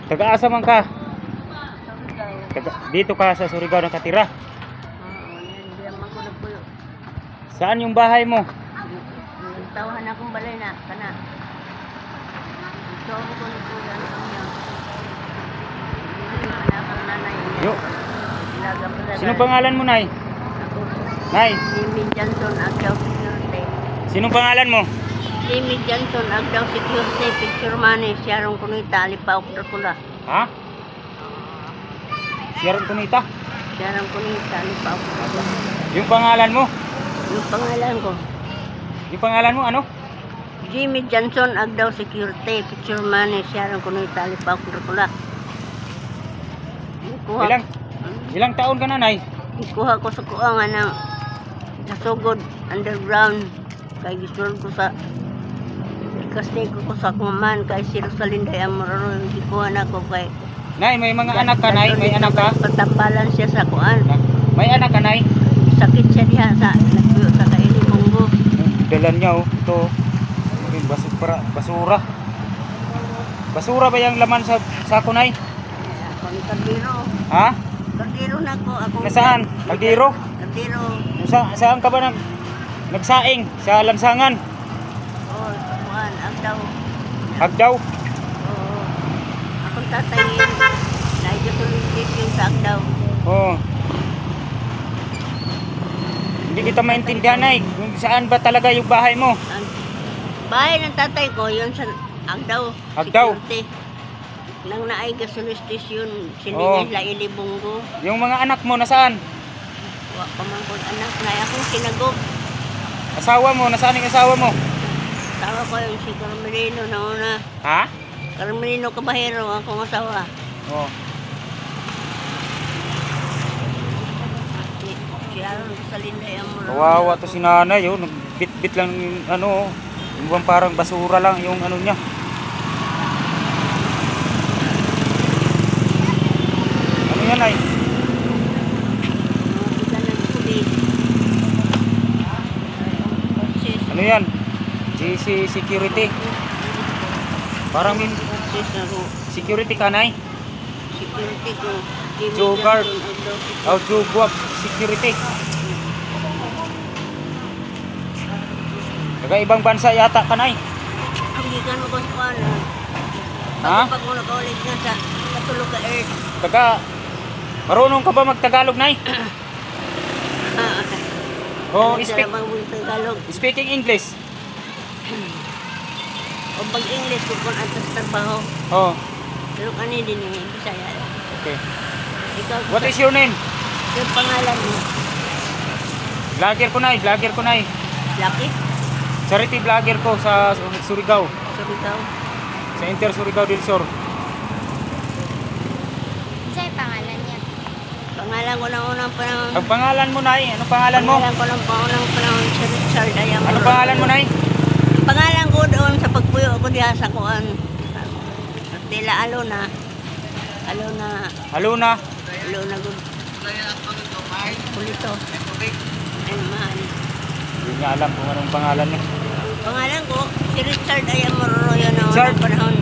Taga-asa man ka? Dito ka sa Surigao nakatira? Oo, hindi naman ko nagpuyo. Saan yung bahay mo? Nagtawahan akong balay na, kana. Ito ako ko nagpuyo, ano kang yan. Anak ang nanay. Yo. Ilagang pala. Sinong pangalan mo, Nay? Ako. Nay, Jimmy Johnson, Agdaw Security. sinong pangalan mo? Jimmy Johnson, Agdaw Security, picture money, Sharon Kunita, Alipaok Dracula. Ha? Sharon Kunita? Sharon Kunita, Alipaok Dracula. Yung pangalan mo? Yung pangalan ko, Yung pangalan mo ano? Jimmy Johnson, Agdaw Security, picture money, Sharon Kunita, Alipaok Dracula. Ilang taon ka na, Nay? Ikuha ko sa kuangan ng nasugod underground kay gisul ko sa kastig ko sa kuman kay si Rosalinda Amororo ikuha na ko kay Nay, may mga anak ka, Nay? May anak ka? Patampalan siya sa kuan. May anak ka, Nay? Sakit siya diha sa nagpuyo sa kaili munggo. Dalan niya, oh. Ito. Basura. Basura ba yung laman sa sako, Nay? Ako ni Cardero. Ha? Cardero na ko ako. Nasaan? Caldero? Cardero. Saan ka ba nagsaing? Sa lansangan? Oh, kuan Agdaw. Hagdaw? Oo. Akong tatay na tulis yung sa Agdaw. Oo. Hindi kita maintindihan, Nay. Kung saan ba talaga yung bahay mo? Ang bahay ng tatay ko, yun sa Agdaw. Agdaw. Security. Nang naay gasolistis yun, Oo. siningin la ilibunggo. Yung mga anak mo, nasaan? Wa pa man kong anak na akong sinagog. Asawa mo, nasaan yung asawa mo? Tawa ko yung si Carmelino na una. Ha? Carmelino Caballero, akong asawa. Oo. Si Aaron Rosalinda Amororo. Kawawa to si nanay, oh. Nagbit-bit lang yung ano, oh. Yung parang basura lang yung ano niya. Ano yan, Nay? Mga kita ng tubig. Ano yan? GC Security. Parang min security ka, Nay? Security ko. Jogard. Oh, Jogwap Security. Taga ibang bansa yata ka, Nay. Ang gikan mo ko sa kuwan. Ha? Pag mo nakaulit nga sa Katulog ka Earth. Taga marunong ka ba magtagalog, Nay? Oh, speaking English. O pag English ko kung atas trabaho. Oh, Pero kani din eh, Bisaya. okay. Ikaw, What is your name? yung pangalan mo? Vlogger ko, Nay. Vlogger ko, Nay. Lucky? Charity vlogger ko sa Surigao. Sabi daw. Sa Inter Surigao del Sur. Sa'yo pangalan niya. Pangalan ko ng unang panahon. Ang pangalan mo, Nay? Ano pangalan mo? Pangalan ko ng unang panahon si Richard Ayamoro. Ano pangalan mo, Nay? Pangalan ko doon sa pagpuyo ko diha sa kuan. Tila Alona. Alona. Aluna. Alona good. Pulito. Ay man. Hindi niya alam kung anong pangalan niya. Pangalan ko si Richard Ayamoro yun ang Richard? unang panahon.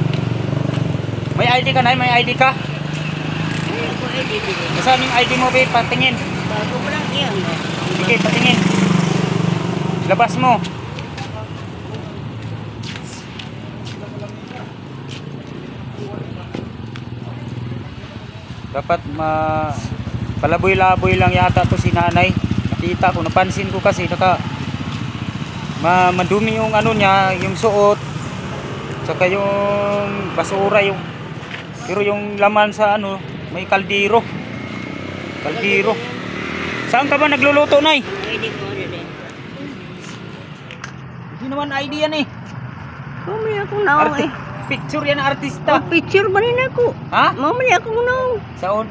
May ID ka, Nay? May ID ka? Ay, ako ay dibili. Saan yung ID mo, babe? Patingin. Bago ko lang iyan. Sige, patingin. Labas mo. Dapat palaboy-laboy lang yata to si nanay. Nakita ko, napansin ko kasi madumi yung ano niya, yung suot. Saka yung basura yung pero yung laman sa ano, may kaldero. Kaldero. Saan ka ba nagluluto, Nay? ID ko dili. Hindi naman ID yan eh. Mamaya akong naong eh. Picture yan ng artista. Oh, picture ba rin ako? Ha? Mamaya akong naong. Saan?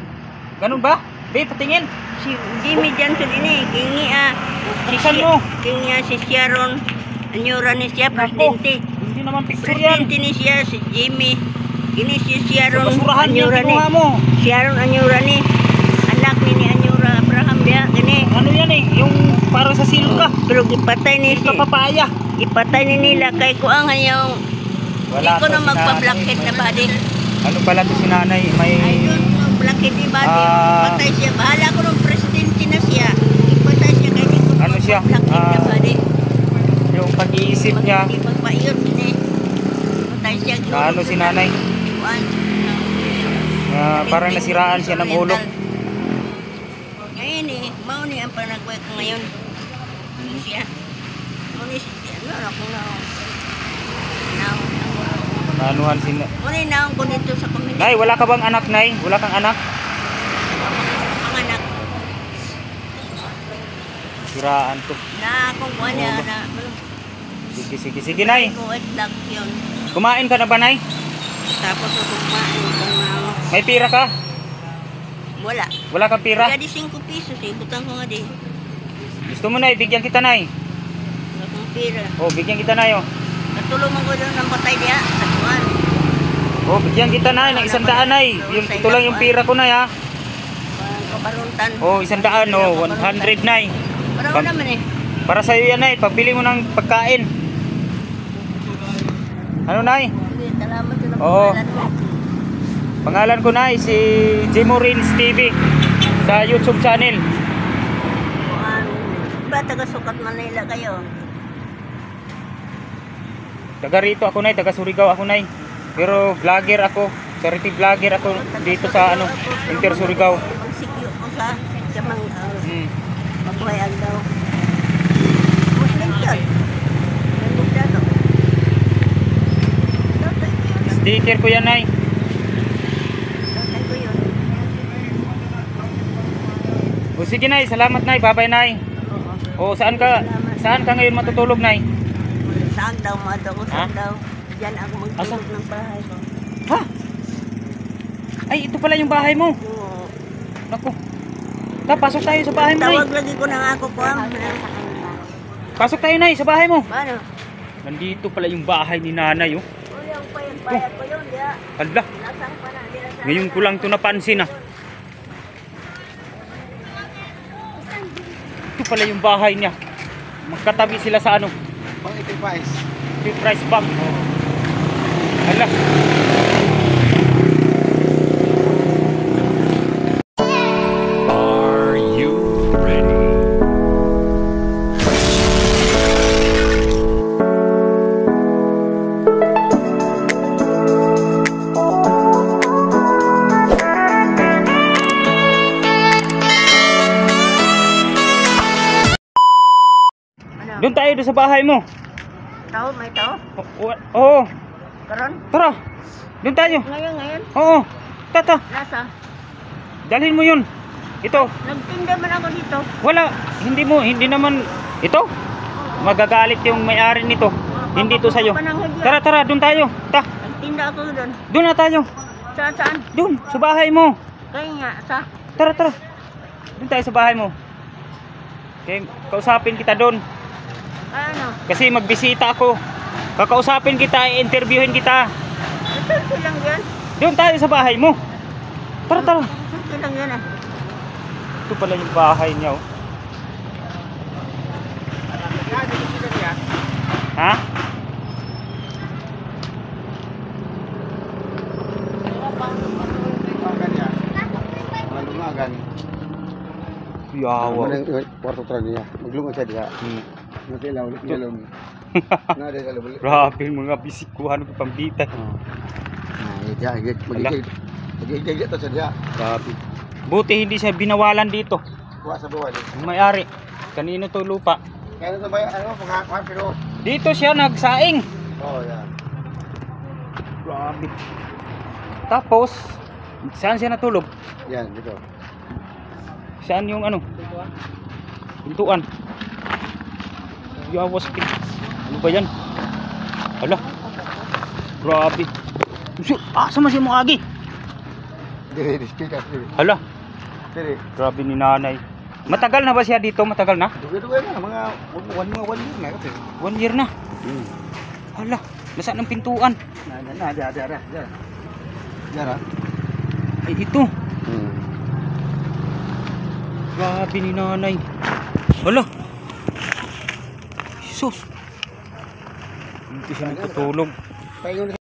Ganun ba? Babe, patingin. Si Jimmy Johnson ini, kingi Buksan mo. Kingi si Sharon. Anyura ni siya, Nako, presidente. hindi naman picture yan. Presidente ni siya, si Jimmy. Kini si Sharon Basurahan niya, Anyura ni. kinuha mo. Sharon Anyura ni. Anak ni Anyura Abraham dia. Kini. Ano yan eh? Yung para sa silka. Pero gipatay ni si. Silka papaya. Ipatay ni nila kay kuang yung. Hindi ko na magpa-blackhead na body. Ano pala to si nanay? May Ay, doon, Blacky di ba? Ah. Patay siya. Bahala ko nung presidente na siya. Ipatay siya kaya di ko Ano siya? Blacky na ba di? yung pag-iisip niya. Hindi magpaiyon ni. Patay siya. Na ano si nanay? Parang nasiraan siya ng ulo. Ngayon eh, mauni ang panagway ko ngayon. Hindi siya. Mauni siya. Ano ako na. Naanuhan si Mauni naong ko dito sa community. Nay, wala ka bang anak, Nay? Wala kang anak? Panganak. Siraan to. Na akong kuha niya na. Sige, Nay. Ko lang yun. Kumain ka na ba, Nay? Tapos ako kumain kung May pira ka? wala. Wala kang pira? Kaya di 5 pesos eh. Butang ko nga di. Gusto mo, Nay? Bigyan kita, Nay. Wala akong pera. Oh, bigyan kita, Nay. Oh, Natulong mo ko doon ng patay diya. Tatuan. oh bigyan kita, Nay. Ng 100, Nay. Ito lang yung pira ko, Nay, ha? Kabaruntan. Oh, 100, oh. 100, Nay. Parang naman eh. Para sa'yo yan, Nay. Pagbili mo ng pagkain. Ano, Nay? Sige, salamat sa Oo. pangalan mo. Pangalan ko, Nay, si Jimo Rins TV sa YouTube channel. Ba taga Sukat Manila kayo? Taga rito ako, Nay. Taga Surigao ako, Nay. Pero vlogger ako. Charity vlogger ako dito sa Inter Surigao. Magsikyo ko sa kamang mabuhay daw. Muslim yun. Nandito. Sticker ko yan, Nay. Tatay ko yun. O sige, Nay. Salamat, Nay. Bye-bye, Nay. Oo. O saan ka ngayon matutulog, Nay? Saan daw, mado ko saan daw. Diyan ako Asa? magtulog ng bahay ko. Ha? Ay, ito pala yung bahay mo. Oo. Naku. Pasok tayo sa bahay mo, Nay. Tawag lagi ko ng ako ko. Pasok tayo, Nay, sa bahay mo. Paano? Nandito pala yung bahay ni nanay, oh. O yung payat ko yun, diya. Hala, Nasaan pa na, di nasaan. ngayon ko lang to napansin, ah. Ito pala yung bahay niya. Magkatabi sila sa ano? Pang ipipais. Price Bank. Hala. Are you ready? Ano? Doon tayo doon sa bahay mo. Tao, may tao? Oo. Karon? Tara. Doon tayo. Ngayon? Oo. Tata. Nasa? Dalhin mo yun. Ito. Nagtinda man ako dito. Wala. Hindi naman. Ito. Magagalit yung may-ari nito. Hindi to sa'yo. Tara. Doon tayo. Nagtinda ako doon. Doon na tayo. Saan? Doon. Sa bahay mo. Kaya nga, sa? Tara. Doon tayo sa bahay mo. Okay. Kausapin kita doon. Ano? Kasi magbisita ako. Kakausapin kita. I-interviewin kita. Ito lang yan. Doon tayo sa bahay mo. Tara. Ito lang yan ah. Ito pala yung bahay niya, oh. Ha? Malumagan. Yawa. Kwarto tra niya. Maglungan siya diha. Nanti law ulit niya lang. Na dahil alam ulit. Grabe mga bisikuhan ng pambitan. Mag-igay to siya diha. Grabe. Buti hindi siya binawalan dito. Kuha sa buwan. Yung may-ari. Kanino to lupa? Kaya sa bayan, pagkakuhan pero... Dito siya nagsaing. Oo, yan. Grabe. Tapos, saan siya natulog? Yan, dito. Saan yung ano? Pintuan. Yawas. Ano ba yan? Hala. Grabe. Sama si Mukagi. Diri, speaker, diri. Hala. Diri. Grabe ni nanay. Matagal na ba siya dito? Matagal na? Dugay-dugay na, mga 1 year na kasi. 1 year na. Hala. Nasaan ang pintuan? Diyan. Diyan. Ay, ito. Grabe ni nanay. Hala. Jesus. Dito siya nagtutulog. Paingon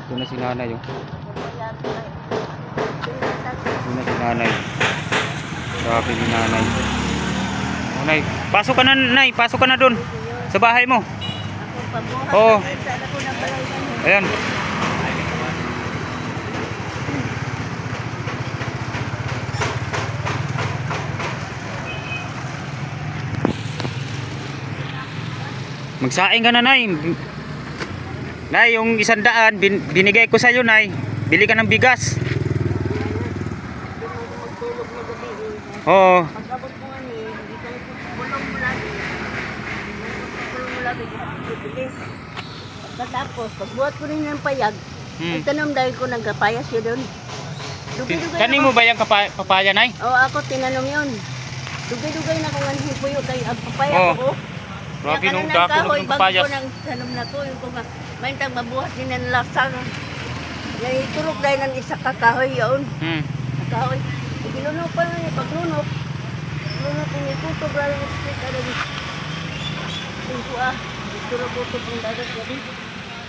Ito na si nanay oh. Ito na si nanay. Grabe ni nanay. Oh, nay, pasok ka na nay, pasok ka na doon sa bahay mo. Oo. Ayan. Magsaing ka na nay. Nay, yung 100 binigay ko sa iyo nay. Bili ka ng bigas. Oo. Pag-abot ko nga ni, hindi ka bulong mo lagi. Bulong mo lagi, bibili. Pagkatapos, pagbuhat ko rin ng payag, itanong dahil ko nagkapayas yun doon. Dugay-dugay Kanin mo ba yung papaya nay? Oo, ako tinanom yun. Dugay-dugay na kung anhin ko yun, kaya agpapaya ko. Grabe nung dako dako ng papayas. bago ko nang tanom na ko, yung kung may tang mabuhat din ng lasang. Yan iturok dahil ng isa kakahoy yun. Kakahoy. Ilunok pa lang yung paglunok. Lunok yung ikuto, brother ng split. Ano yung tingko iturok-utok yung dagat gabi.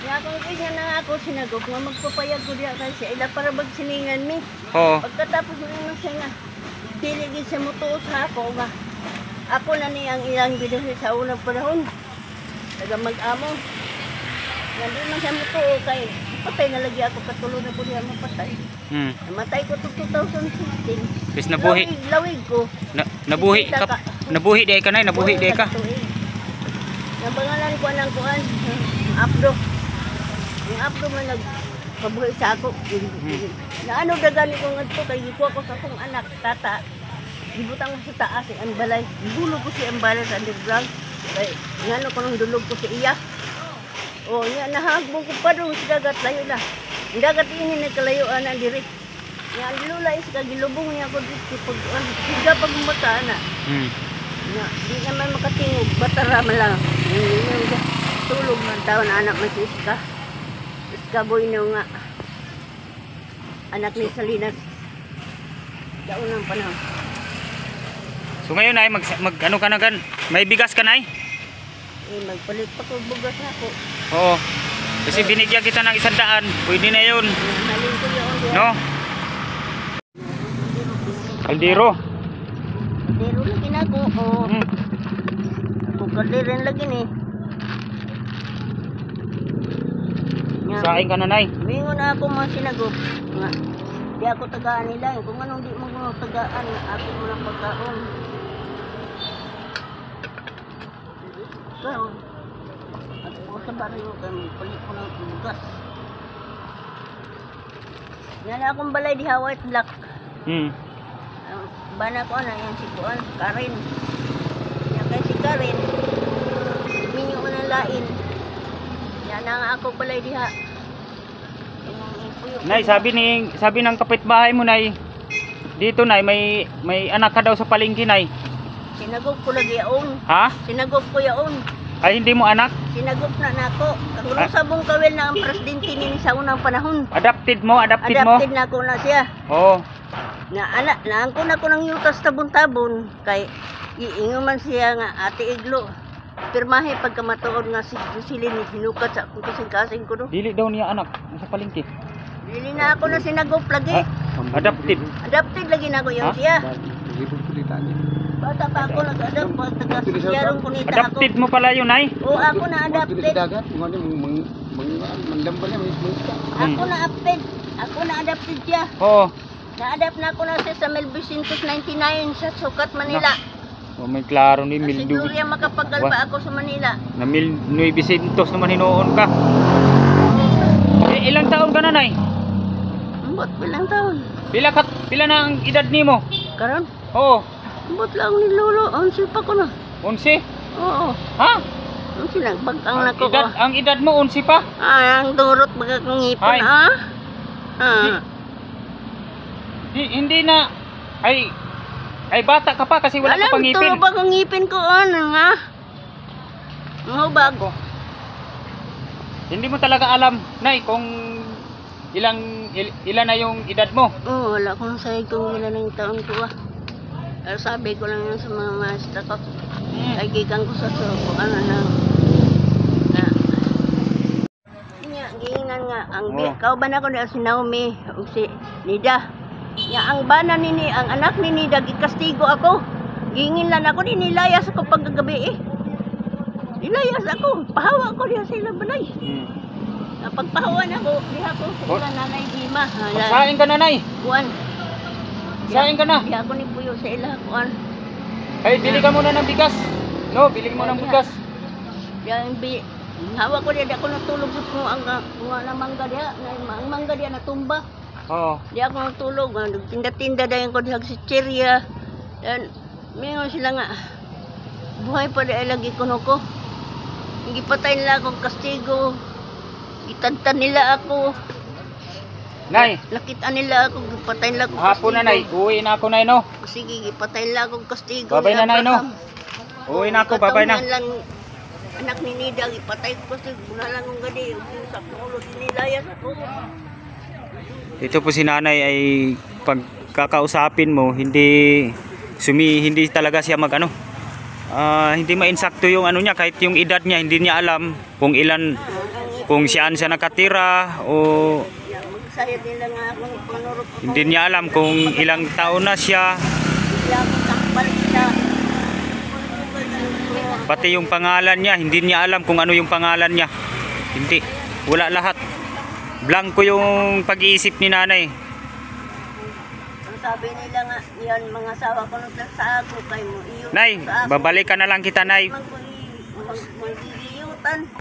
Kaya kung kanya na ako sinagok nga magpapayag ko diya kasi ila para magsiningan mi. Oo. Pagkatapos ko naman siya nga, diligid sa mutuos ha ako nga. Ako na niyang ilang video sa unang panahon. Taga mag-amo. Nandun man siya mutuo kay patay na lagi ako katulo na ko diya mapatay. Namatay ko to 2016. Bis nabuhi. Lawig ko. Nabuhi ka. Nabuhi di ka nay, nabuhi di ka. Nabangalan ko ng kuan, Abdo. Yung Abdo man nagpabuhi sa ako. Na ano dagani ko ngadto kay giko ako sa akong anak, tata. Gibutang ko sa taas ang balay. Gulog ko si ang balay sa underground. Kay ngano ko nang dulog ko si iya. Oh, nya nahagbong ko pa doon sa dagat layo na. Ang dagat ini nagkalayuan na diri. Nya lula is kagilubong niya ko dito pag siga pag mata na. Nya di naman makatingog batara man lang. Yung tulog man taon anak man si Iska. Iska boy no nga. Anak ni Salinas. Daunang panahon. So ngayon ay mag ano ka na gan? May bigas ka nay? Magpalit pa ko bugas na ako. Oo. Kasi binigyan kita ng 100, pwede na yun. Halin ko yun. No? Kaldero. Kaldero lagi na ako. Oh. Ako kaldero lagi ni. Saing ka na nay. Mingon ako mga sinagop. Nga. Di ako tagaan nila. Kung anong di mo tagaan, ako mo lang pagkaon. So, ako sa baryo kami, palit ko ng bugas. Yan akong balay di white black. Bana ko na yan si Kuan, Karen. Yan kay si Karen. Minyo ko ng lain. Yan ang ako balay diha. Nay, sabi ng kapitbahay mo nay, dito nay may anak ka daw sa palengke nay. Sinagop ko lagi yaon. Ha? Sinagop ko yaon. Ay hindi mo anak? Sinagop na nako. Ang sabong kawil na ang presidente ni sa unang panahon. Adopted mo? Adopted na ko na siya. Oo. Na anak, naangko na ko ng yutas tabon-tabon kay iingo man siya nga ate Iglo. Pirmahe pagkamatuod nga si Jocelyn hinukat sa akong kasing-kasing ko do. Dili daw niya anak sa palengke. Dili na ako na sinagop lagi. Adopted. Adopted lagi na ko yung siya. Libog kulita niya. Bata pa ako nag-adopt pag taga-yarong kunita ako. Adopted mo pala yun ay? Oo, ako na adopted. Dagat, mandamban niya, Ako na adopted. Ako na adopted siya. Oo. Na-adapt na ako na siya sa 1999 sa Sukat, Manila. Oh, may klaro ni Kasi Mildu. Gloria makapagalba ako sa Manila. Na 1900 naman hinoon ka. Ilang taon ka na nay? Ambot bilang taon. Pila na ang edad nimo? Karon? Oo. Ambot lang ni Lolo. 11 pa ko na. 11? Oo. Ha? 11 nagbagang na ko. Ang edad mo 11 pa? Ang durot baga kong ngipon. Ay. Hindi na ay bata ka pa kasi wala ka pang ngipin. Alam, tulog ang ngipin ko nga. Mga bago. Hindi mo talaga alam, nay, kung ilan na yung edad mo. Oo, wala akong sayag kung ilan ang taon ko Pero sabi ko lang yun sa mga maestra ko. Ay gikan ko sa suko, giingan nga ang Oh. kauban ako ni si Naomi ug si Nida. Nga ang bana nini ang anak ni Nida gikastigo ako. Ginginlan ako ni nilayas ako paggabi eh. Nilayas ako, pahawa ko diha sa ilang balay. Pagpahawan ako, diha ko sa Oh. ilang nanay Dima. Saing ka nanay. Kuan. Saing ka na. Diha ko ni Puyo sa ilang kuan. Ay, bili ka muna ng bigas. No, bili mo ng bigas. Yang hawa ko diha ako natulog sa mga na mangga diha, ang mangga diha natumba. Oo. Di ako natulog, nagtinda-tinda dayon ko diha sa chicheria. Dan mingon sila nga buhay pa dahil lagi kuno ko. Gipatay nila akong kastigo. Gitagtan nila ako. Nay, Nakita nila ako, gipatay nila akong hapon na nay. Uwi na ako nay no. Sige, gipatay nila akong kastigo. Babay ni na, Nay, no? Abraham. Uwi na ako, babay na. Katauhan lang, anak ni Nida, gipatay ko kastigo. Bunalang kong gadi, sa ulo nilayas ako. Ito po si nanay ay pagkakausapin mo, hindi talaga siya magano. Hindi mainsakto yung ano niya, kahit yung edad niya, hindi niya alam kung saan siya nakatira o Magsayad nila nga akong panurot ko. hindi niya alam kung ilang taon na siya. Bigla akong takbal sila. Pati yung pangalan niya, hindi niya alam kung ano yung pangalan niya. Hindi, wala lahat. Blanco yung pag-iisip ni nanay. Ang sabi nila nga, yan mga asawa ko nung sa ako kayo mo. Nay, babalikan na lang kita nay. Magigiyutan.